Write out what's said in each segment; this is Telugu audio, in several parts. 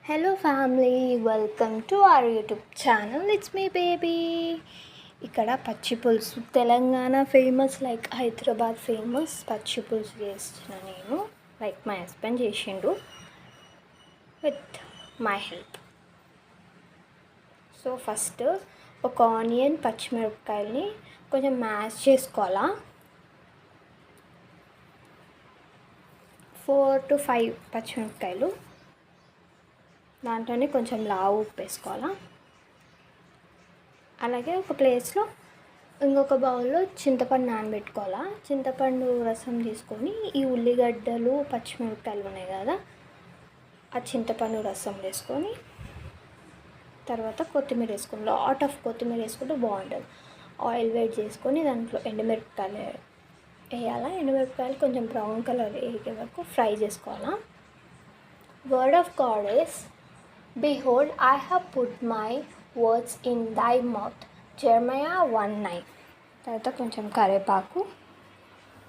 Hello family, welcome to our YouTube channel. It's me baby. ఇక్కడ పచ్చి పులుసు Telangana famous, like Hyderabad famous పచ్చి పులుసు చేస్తున్నా నేను. లైక్ మై హస్బెండ్ చేసిండు with my help. So first ఒక ఆనియన్, పచ్చిమిరపకాయలని కొంచెం మ్యాష్ చేసుకోవాలా. 4 to 5 పచ్చిమిరపకాయలు, దాంట్లోనే కొంచెం లావు ఉప్పు వేసుకోవాలా. అలాగే ఒక ప్లేస్లో ఇంకొక బౌల్లో చింతపండు నానబెట్టుకోవాలా. చింతపండు రసం తీసుకొని ఈ ఉల్లిగడ్డలు, పచ్చిమిరపకాయలు ఉన్నాయి కదా, ఆ చింతపండు రసం వేసుకొని తర్వాత కొత్తిమీర వేసుకొని, లాట్ ఆఫ్ కొత్తిమీర వేసుకుంటే బాగుంటుంది. ఆయిల్ వేడి చేసుకొని దాంట్లో ఎండుమిరపకాయలు వేయాలా. ఎండుమిరపకాయలు కొంచెం బ్రౌన్ కలర్ వేగే వరకు ఫ్రై చేసుకోవాలా. Word of God is, Behold, I have put my words in thy mouth. Jeremiah 1:9. తర్వాత కొంచెం కరివేపాకు,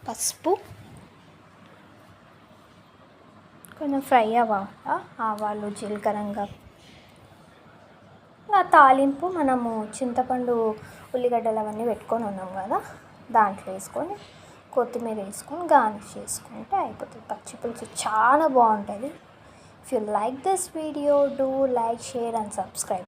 పసుపు, కొంచెం ఫ్రై అవ్వాలా. ఆవాలు, జీలకర్ర, ఆ తాలింపు మనము చింతపండు, ఉల్లిగడ్డలు అవన్నీ పెట్టుకొని ఉన్నాం కదా, దాంట్లో వేసుకొని కొత్తిమీర వేసుకొని గార్నిష్ చేసుకుంటే అయిపోతుంది. పచ్చి పులుసు చాలా బాగుంటుంది. If you like this video, do like, share and subscribe.